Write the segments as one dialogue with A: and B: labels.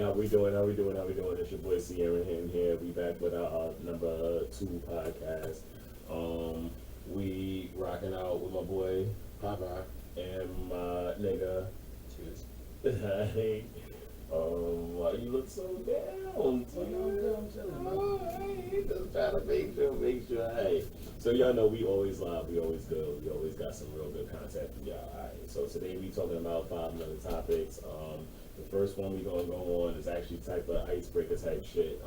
A: How we doing? It's your boy Sierra Hinton here. We back with our number 2 podcast. We rocking out with my boy
B: Popeye
A: and my nigga.
B: Tearz.
A: Why you look so down?
B: I'm chilling, man.
A: Hey, just trying to make sure. Hey, so y'all know we always live, we always good, we always got some real good content for y'all. All right, so today we talking about 5 minute topics. The first one we gonna go on is actually type of icebreaker type shit.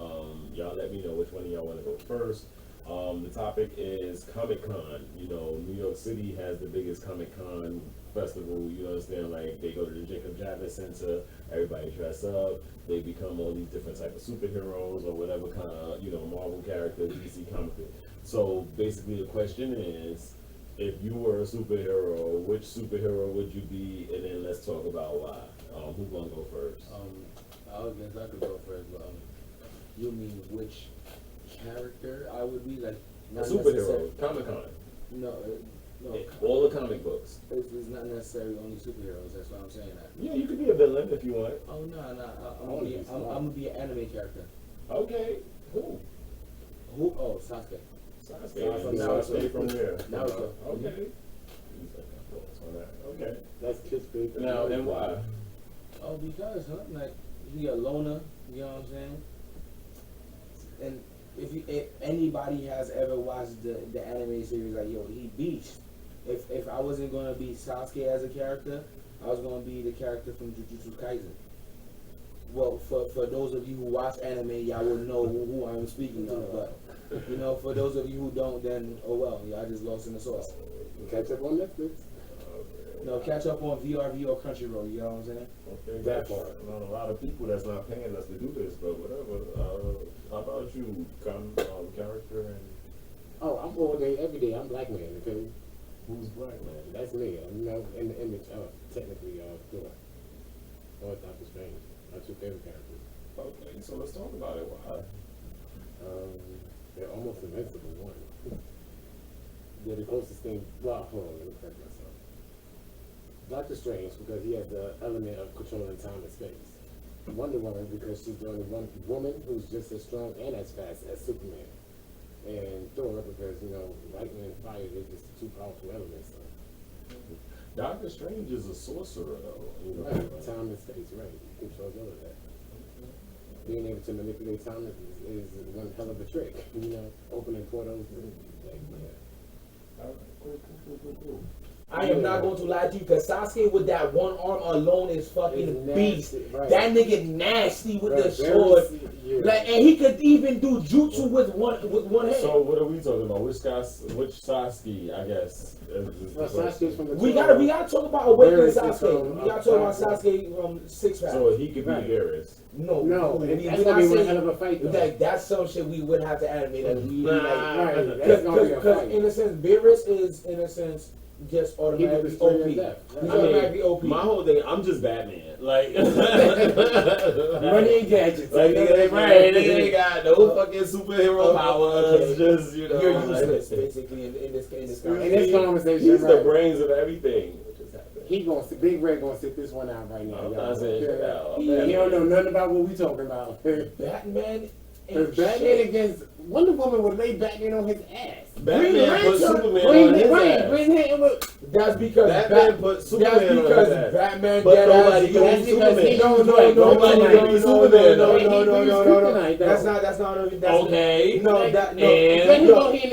A: Y'all let me know which one of y'all want to go first. The topic is Comic Con. You know, New York City has the biggest Comic Con festival. You understand? Like, they go to the Jacob Javits Center, everybody dress up, they become all these different type of superheroes or whatever kind of, you know, Marvel characters, DC comic. So basically the question is, if you were a superhero, which superhero would you be? And then let's talk about why. Who's gonna go first?
B: I guess I could go first, but you mean which character I would be? Like,
A: A superhero, Comic Con.
B: No.
A: All the comic books.
B: It's not necessarily only superheroes. That's what I'm saying.
A: Yeah, you could be a villain if you want.
B: Oh no, I'm gonna be an anime character.
A: Okay. Who?
B: Oh, Sasuke.
A: Sasuke from there.
B: Naruto.
A: Okay. Okay.
C: That's Kiss Baby.
A: Now, and why?
B: Oh, because like he a loner. You know what I'm saying? And if anybody has ever watched the anime series, like, yo, he beast. If I wasn't gonna be Sasuke as a character, I was gonna be the character from Jujutsu Kaisen. Well, for those of you who watch anime, y'all will know who I'm speaking of. But you know, for those of you who don't, then oh well, y'all just lost in the sauce.
C: Catch up on Netflix.
B: No, catch up on VRV or Crunchyroll. You know what I'm saying?
A: Okay,
C: That part.
A: A lot of people that's not paying us to do this, but whatever. How about you, character and
C: Oh, I'm all day, every day. I'm Black Man, okay?
A: who's black man?
C: That's me. I'm in the image of technically Thor. Or Doctor Strange. My 2 favorite characters.
A: Okay, so let's talk about it. Why?
C: They're almost invincible, one. They're the closest thing. Well, hold on, let me correct myself. Doctor Strange, because he has the element of controlling time and space. Wonder Woman, because she's the only one woman who's just as strong and as fast as Superman. And Thor, because, you know, lightning and fire, they're just 2 powerful elements. So.
A: Doctor Strange is a sorcerer, though. You know,
C: Right, time and space, right. He controls all of that. Being able to manipulate time is one hell of a trick. You know, opening portals, like, yeah.
A: All right, cool.
D: I am not going to lie to you, because Sasuke with that one arm alone is fucking
C: It's
D: beast.
C: nasty, right.
D: That nigga nasty with
C: Right,
D: the
C: very
D: sword.
C: yeah.
D: Like, and he could even do jutsu with one hand.
A: So what are we talking about? Which Sasuke, I guess?
C: Well, Sasuke's from the
D: we gotta talk about Awakening
C: Very
D: Sasuke.
C: from,
D: We gotta talk about Sasuke from Six Pack.
A: So he could be
C: Right.
A: Darius.
D: No,
C: that's gonna be one hell of a fight, though.
D: Like, that's some shit we would have to animate. Like, we
A: Nah.
C: Right, that's gonna be a
D: because
C: fight.
D: in a sense, Beerus is in a sense just
C: He would
D: automatically
C: destroy
D: OP.
C: your
D: He's
C: death. Right.
D: automatically OP.
A: My whole thing, I'm just Batman. Like,
C: Money and gadgets.
A: Like, nigga ain't got no fucking superhero powers.
D: Okay.
A: Just, you know.
D: You're
A: like-
D: useless, basically, in this
C: In
D: conversation.
C: this conversation,
A: He's the
C: right.
A: brains of everything. What just happened?
C: He gonna sit, Big Red gonna sit this one out right now.
A: I'm
C: y'all.
A: not saying shit
C: Yeah.
A: out.
C: He don't know nothing about what we talking about.
D: Batman
C: Because
D: and
C: Batman
D: shit.
C: against Wonder Woman would lay Batman on his ass.
A: Batman
D: Green
A: put
D: Lantern,
A: Superman on his
C: right,
A: ass.
C: Green Lantern would.
D: That's because
A: Batman put Superman
D: that's
A: on his
D: because
A: ass.
D: Batman
A: But
D: dead
A: nobody
D: ass-
A: can
C: That's
A: be
C: because he
A: Superman.
C: don't
D: No,
C: like
D: no,
A: Nobody
D: no,
A: can
D: no,
A: be
D: no,
A: Superman.
D: no,
C: He
D: no, no,
C: brings
D: no, no, no.
C: kryptonite, though.
D: That's not that's
A: Okay.
D: no, that no.
A: And-
C: Then he
D: no,
C: go in
D: no,
C: and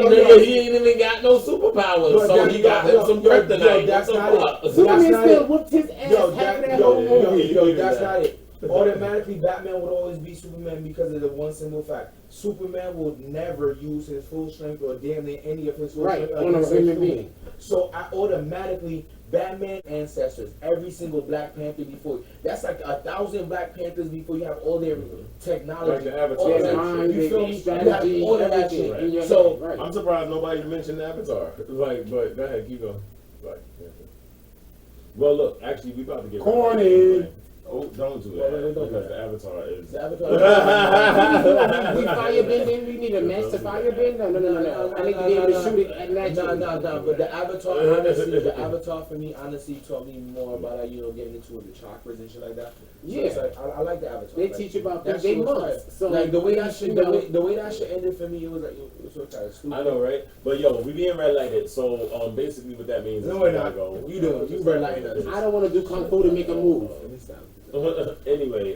A: Nigga, he ain't even got no superpowers,
D: Yo,
A: so
D: that-
A: he got
D: yo,
A: some
D: yo,
A: kryptonite.
D: that's
A: What the
D: not it.
A: fuck?
D: That's
C: Superman
D: not
C: still
D: it.
C: whooped his ass
D: Yo,
C: half of that
D: yo,
C: whole movie.
D: yo,
A: do
D: that's
A: that.
D: not it. Automatically, Batman would always be Superman because of the one simple fact: Superman will never use his full strength or damn near any of his full
C: Right,
D: strength
C: on a
D: against
C: human
D: Superman.
C: being.
D: So I automatically Batman ancestors, every single Black Panther before. That's like 1,000 Black Panthers before you have all their technology.
A: Like the Avatar.
D: all
C: Their
D: that
C: mind,
D: shit. You feel
C: their
D: me? You
C: strategy,
D: have all of that
C: everything
D: shit.
C: in your
D: So
C: head, right.
A: I'm surprised nobody mentioned Avatar. Like, but go ahead, keep going. Like, yeah. Well, look, actually, we about to get
C: Corny.
A: Oh, don't do
C: Well,
A: that
C: don't do
A: because
C: that.
A: the avatar is.
D: The Avatar.
C: we firebending. We need a master firebend. No. I need to be able to shoot it at naturally.
D: No. But the Avatar, honestly, the Avatar for me, honestly, taught me more about like, you know, getting into the chakras and shit like that. So
C: Yeah.
D: it's like I like the Avatar.
C: They
D: like,
C: teach you about
D: that
C: that. They
D: shit was
C: months.
D: fire.
C: So
D: like the way that shit,
C: you know,
D: the way that shit ended for me, it was like it was so kind of stupid.
A: I know, right? But yo, we being red lighted. So basically, what that means
D: No,
A: is
D: we're
A: we gotta
D: not.
A: go.
D: You doing? You red lighting us.
C: I don't want to do kung fu to make a move.
A: Anyway,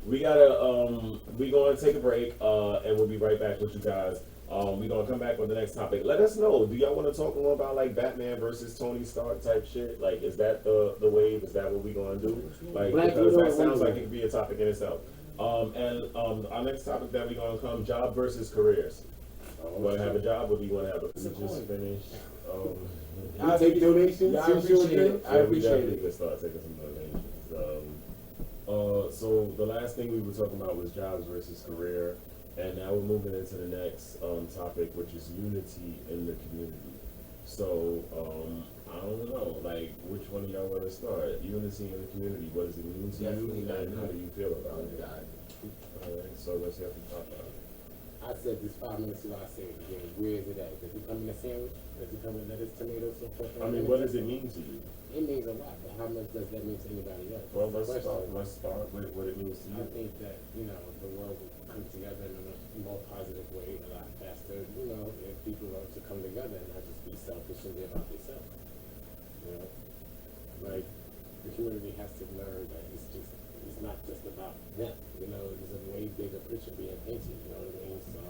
A: we gotta we gonna take a break and we'll be right back with you guys. We gonna come back with the next topic. Let us know. Do y'all want to talk more about like Batman versus Tony Stark type shit? Like, is that the wave? Is that what we gonna do? Like,
C: Black
A: because
C: Widow
A: that sounds
C: Wonder.
A: like it could be a topic in itself. And our next topic that we gonna come job versus careers. You want to have a job, or do you want to have a? We just finished.
C: I take donations.
D: Yeah, I appreciate it. I appreciate
A: We
D: it.
A: can start taking some donations. So the last thing we were talking about was jobs versus career, and now we're moving into the next topic, which is unity in the community. So I don't know, like, which one of y'all want to start? Unity in the community. What does it mean to
D: Definitely
A: you,
D: not
A: and how
D: me.
A: do you feel about it? All right. So let's have to talk about it.
C: I said this 5 minutes ago. I said it again. Where is it at? Does it come in a sandwich? Does it come with lettuce, tomatoes, so forth?
A: I mean, what does it mean to you?
C: It means a lot, but how much does that mean to anybody else?
A: Well, let's
C: Question.
A: start with what it means to
C: I
A: you.
C: think that, you know, the world will come together in a more positive way, a lot faster, you know, if people are to come together and not just be selfish and be about themselves. You know? Like, the community has to learn that it's not just about them, you know, there's a way bigger picture being painted, you know what I mean? So,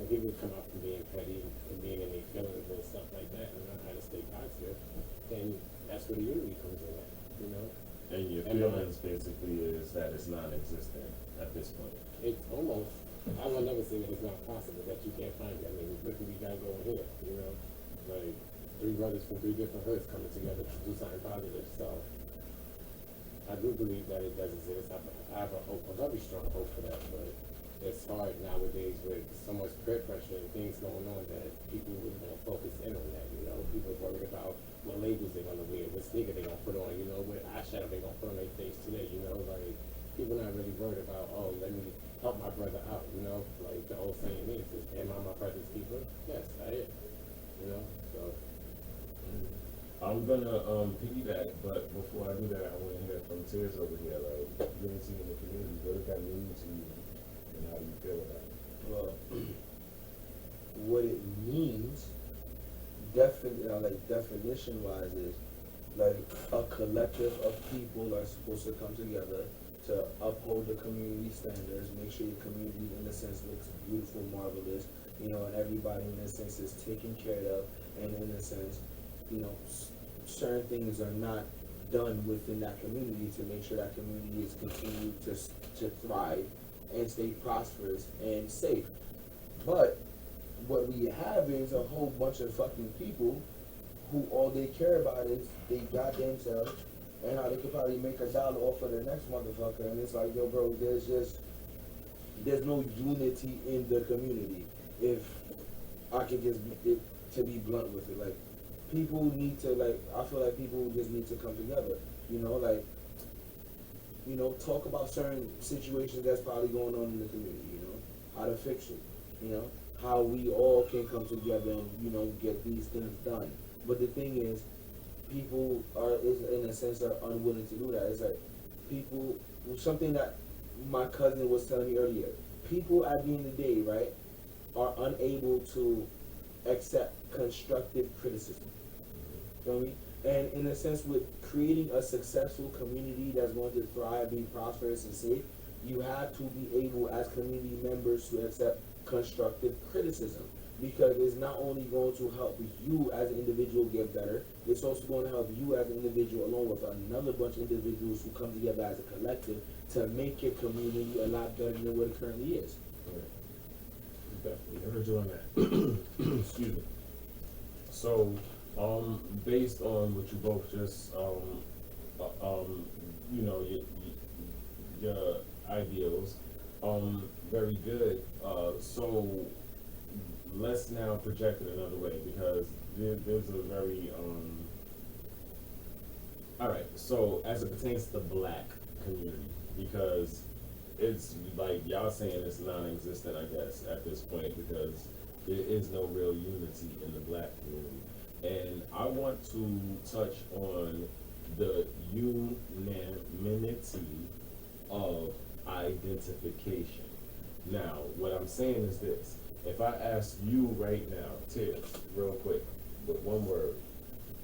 C: when people come out from being petty and being in their feelings and stuff like that and not how to stay positive, then that's where the unity comes in at, you know?
A: And your
C: And,
A: feelings basically is that it's non-existent at this point.
C: It's almost, I will never say that it's not possible, that you can't find it. I mean, look what we got going here, you know? Like, 3 brothers from 3 different hoods coming together to do something positive, so I do believe that it does exist. I have a very strong hope for that, but it's hard nowadays with so much peer pressure and things going on that people really don't focus in on that, you know? People are worried about what labels they're gonna wear, what sneaker they're gonna put on, you know, what eyeshadow they're gonna put on their face today, you know? Like, people not really worried about, oh, let me help my brother out, you know? Like the old saying is am I my brother's keeper? Yes, I am, you know? So,
A: I'm gonna piggyback, but before I do that, I want to hear from Tearz over here. Like, unity in the community, what does that mean to you, and how do you feel about it?
D: Well, what it means, like definition wise, is like a collective of people are supposed to come together to uphold the community standards, make sure your community in a sense looks beautiful, marvelous, you know, and everybody in a sense is taken care of, and in a sense, you know, certain things are not done within that community to make sure that community is continued to thrive and stay prosperous and safe. But what we have is a whole bunch of fucking people who all they care about is they goddamn self and how they could probably make $1 off of the next motherfucker. And it's like, yo, bro, there's no unity in the community. If I can just to be blunt with it, like, people need to, like, I feel like people just need to come together, you know, like, you know, talk about certain situations that's probably going on in the community, you know, how to fix it, you know, how we all can come together and, you know, get these things done. But the thing is, people is in a sense are unwilling to do that. It's like people, something that my cousin was telling me earlier, people at the end of the day, right, are unable to accept constructive criticism. You know what I mean? And in a sense, with creating a successful community that's going to thrive, be prosperous and safe, you have to be able as community members to accept constructive criticism, because it's not only going to help you as an individual get better, it's also going to help you as an individual along with another bunch of individuals who come together as a collective to make your community a lot better than what it currently is.
A: Definitely heard you on that. Excuse me. So, based on what you both just, you know, your ideals, very good. So let's now project it another way, because there's a very, all right, so as it pertains to black community, because it's like y'all saying it's non-existent, I guess, at this point, because there is no real unity in the black community. And I want to touch on the unanimity of identification. Now, what I'm saying is this: if I ask you right now, Tearz, real quick, with one word,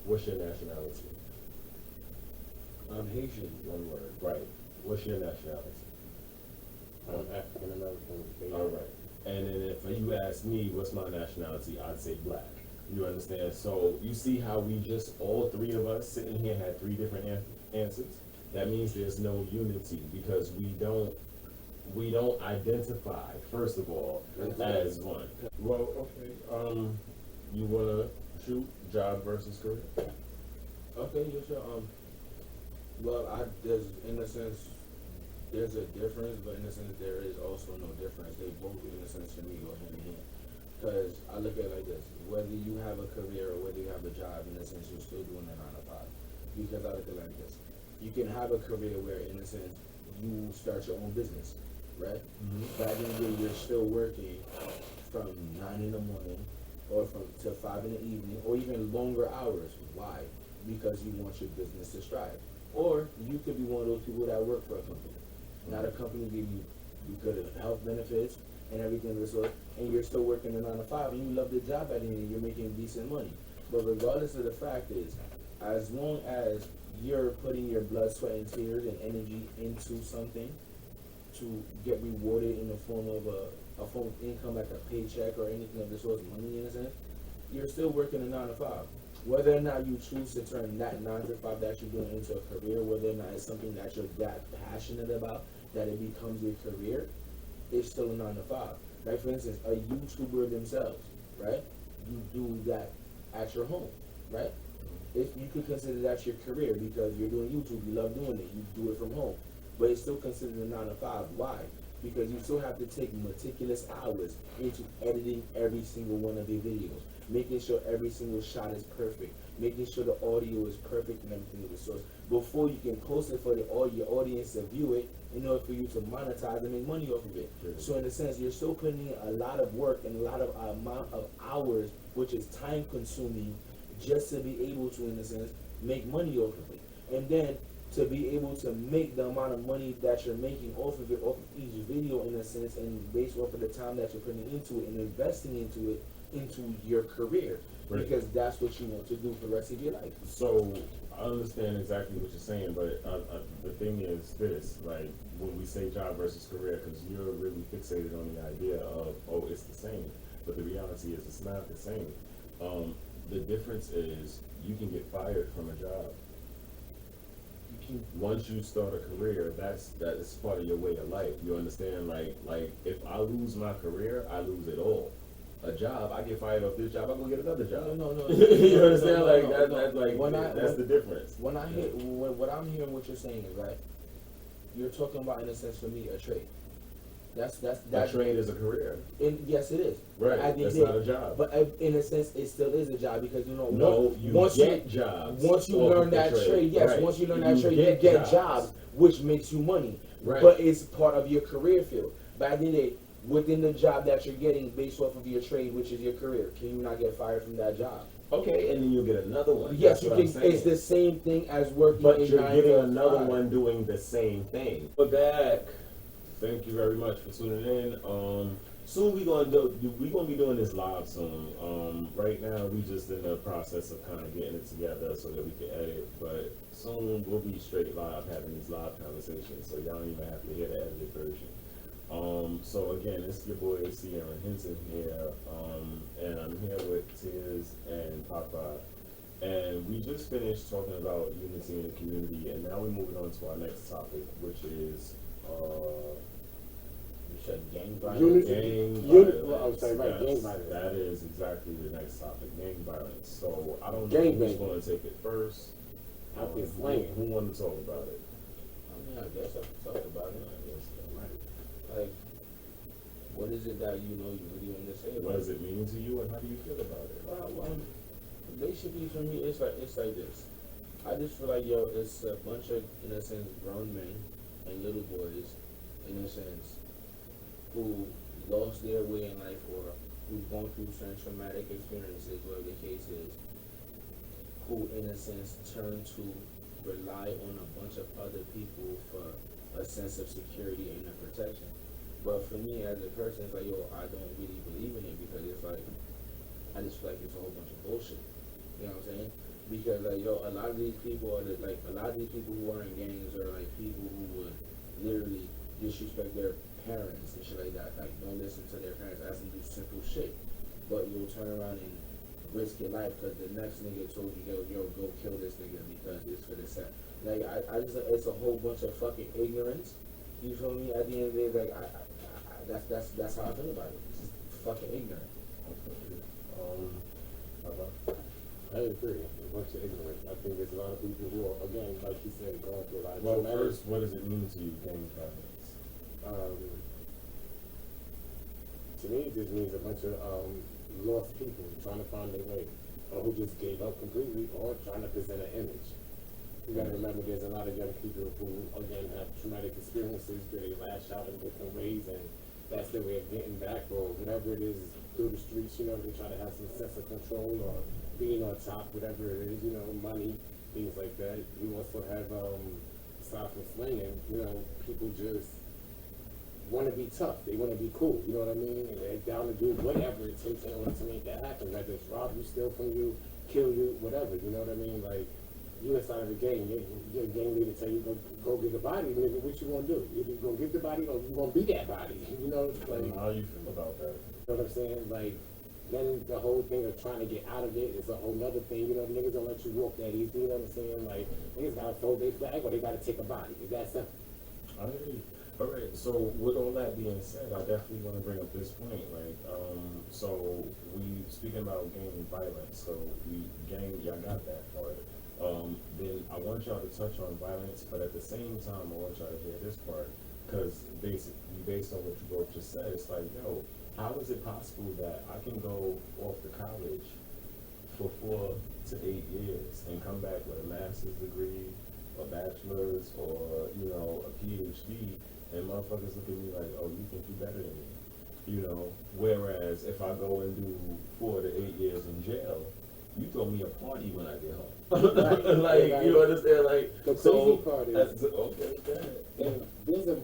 A: what's your nationality?
D: I'm Haitian.
A: One word, right? What's your nationality?
C: I'm African American.
A: All right. And then if you ask me what's my nationality, I'd say black. You understand? So you see how we just, all three of us sitting here had three different answers? That means there's no unity, because we don't identify, first of all, as one. Well, okay. You wanna shoot job versus career?
B: Okay, yes, sir. Well, there's, in a sense, there's a difference, but in a sense, there is also no difference. They both, in a sense, for me, go hand in hand. Because I look at it like this: whether you have a career or whether you have a job, in a sense, you're still doing a 9 to 5. Because I look at it like this: you can have a career where, in a sense, you start your own business, right? Back in the day, you're still working from 9 in the morning or to 5 in the evening, or even longer hours. Why? Because you want your business to strive. Or you could be one of those people that work for a company. Now the company give you good health benefits and everything of the sort, and you're still working a 9 to 5, and you love the job at the end, and you're making decent money. But regardless of the fact is, as long as you're putting your blood, sweat, and tears and energy into something to get rewarded in the form of a form of income, like a paycheck or anything of the sort, money in a sense, you're still working a 9 to 5. Whether or not you choose to turn that 9 to 5 that you're doing into a career, whether or not it's something that you're that passionate about that it becomes your career, it's still a 9 to 5. Like, for instance, a YouTuber themselves, right? You do that at your home, right? If you could consider that your career because you're doing YouTube, you love doing it, you do it from home, but it's still considered a 9 to 5. Why? Because you still have to take meticulous hours into editing every single one of your videos, making sure every single shot is perfect, making sure the audio is perfect and everything of the source before you can post it for your audience to view it, in order for you to monetize and make money off of it.
A: Sure.
B: So in a sense, you're still putting in a lot of work and a lot of amount of hours, which is time consuming, just to be able to, in a sense, make money off of it. And then to be able to make the amount of money that you're making off of it, off of each video, in a sense, and based off of the time that you're putting into it and investing into it, into your career.
A: Right.
B: Because that's what you want to do for the rest of your life.
A: So I understand exactly what you're saying, but the thing is this: like when we say job versus career, because you're really fixated on the idea of, oh, it's the same, but the reality is it's not the same. The difference is you can get fired from a job. Once you start a career, that is part of your way of life. You understand? Like if I lose my career, I lose it all. A job, I get fired off this job, I go get another job.
B: No.
A: You understand?
B: No,
A: like
B: no,
A: that,
B: no.
A: that's like that's the difference.
B: When I hear what I'm hearing, what you're saying is right. You're talking about, in a sense, for me, a trade. That's
A: A trade is a career.
B: Yes, it is.
A: Right.
B: At the
A: That's
B: end,
A: not a job.
B: But in a sense, it still is a job because
A: No, you
B: once
A: get jobs.
B: Once you
A: off
B: learn
A: of the
B: that trade, yes.
A: Right.
B: Once you learn that trade, you get jobs, which makes you money.
A: Right.
B: But it's part of your career field. But at the end of the day, within the job that you're getting based off of your trade, which is your career, can you not get fired from that job?
A: Okay, and then you'll get another one.
B: Yes,
A: That's
B: you
A: what
B: can.
A: I'm saying.
B: It's the same thing as working.
A: But
B: in
A: you're
B: 9
A: getting
B: to
A: another
B: 5.
A: one doing the same thing. We're back. Thank you very much for tuning in. Soon we gonna be doing this live soon. Right now we just in the process of kind of getting it together so that we can edit. But soon we'll be straight live having these live conversations, so y'all don't even have to hear the edited version. So again, it's your boy Sierra Hinton here, and I'm here with Tearz and Popeye. And we just finished talking about unity in the community, and now we're moving on to our next topic, which is
B: You said gang violence.
A: gang
C: Well,
A: violence.
C: I'm sorry, right, gang violence.
A: That is exactly the next topic, gang violence. So I don't know
C: Gang
A: who's
C: banging.
A: going to take it first.
C: I'll be
A: Who
C: slanging.
A: wanted to talk about it?
B: I guess I can talk about it. Like, what is it that you really want to say
A: What
B: about
A: does it mean to you, and how do you feel about it?
B: Well, basically for me, it's like this. I just feel like it's a bunch of, in a sense, grown men and little boys, in a sense, who lost their way in life or who've gone through some traumatic experiences, whatever the case is, who in a sense turn to rely on a bunch of other people for a sense of security and a protection. But for me as a person, it's like, yo, I don't really believe in it because it's like, I just feel like it's a whole bunch of bullshit. You know what I'm saying? Because like, yo, a lot of these people are a lot of these people who are in gangs are like people who would literally disrespect their parents and shit like that. Like, don't listen to their parents, ask them to do simple shit. But you'll turn around and risk your life because the next nigga told you, yo, go kill this nigga because it's for the set. Like, I just, it's a whole bunch of fucking ignorance. You feel me? At the end of the day, like, that's how I feel about it. It's just fucking ignorant.
C: I agree. A bunch of ignorance. I think there's a lot of people who are, again, like you said, going through a lot of
A: Well,
C: traumatic.
A: first, what does it mean to you, gang violence?
C: To me, it just means a bunch of lost people trying to find their way, or who just gave up completely, or trying to present an image. You gotta remember, there's a lot of young people who, again, have traumatic experiences where they lash out in different ways, and that's their way of getting back, or whatever it is through the streets. You know, they try to have some sense of control or being on top, whatever it is. You know, money, things like that. You also have, aside from slinging, you know, people just want to be tough. They want to be cool. You know what I mean? And they're down to do whatever it takes in order to make that happen. Whether it's rob you, steal from you, kill you, whatever. You know what I mean? Like, you inside of the game, your game leader tell you go get the body, nigga. What you gonna do? Either you gonna get the body or you gonna be that body. You know, like,
A: How you feel about that?
C: you know what I'm saying? Like, then the whole thing of trying to get out of it is a whole nother thing. You know, niggas don't let you walk that easy. You know what I'm saying? Like, niggas gotta throw their flag or they gotta take a body. It's that simple.
A: I agree. All right. So with all that being said, I definitely want to bring up this point. Like, so we speaking about gang violence. So y'all got that part. Then I want y'all to touch on violence, but at the same time, I want y'all to hear this part because based on what you both just said, it's like, yo, how is it possible that I can go off to college for 4 to 8 years and come back with a master's degree, a bachelor's, or a PhD, and motherfuckers look at me like, oh, you think you better than me, Whereas if I go and do 4 to 8 years in jail, you throw me a party when I get home. Like, you understand? Like,
C: The
A: so
C: crazy part is,
A: okay, go ahead.
C: there's a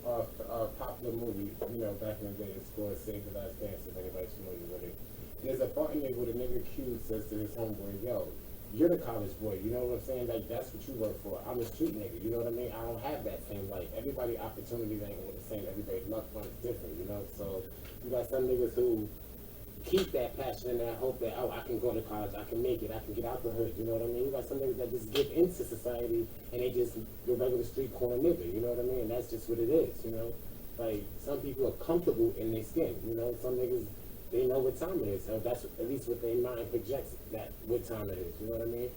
C: popular movie, back in the day. It's called Save the Last Dance. If anybody's familiar with it, there's a part in there where the nigga Q says to his homeboy, "Yo, you're the college boy. You know what I'm saying? Like, that's what you work for. I'm a street nigga. You know what I mean? I don't have that same life. Everybody opportunities ain't the same. Everybody's luck is different. So you got some niggas who keep that passion and that hope that, oh, I can go to college, I can make it, I can get out the hood, you know what I mean? You got some niggas that just get into society and they just the regular street corner nigga, you know what I mean? And that's just what it is, Like, some people are comfortable in their skin, Some niggas, they know what time it is. So that's at least what their mind projects that what time it is, you know what I mean?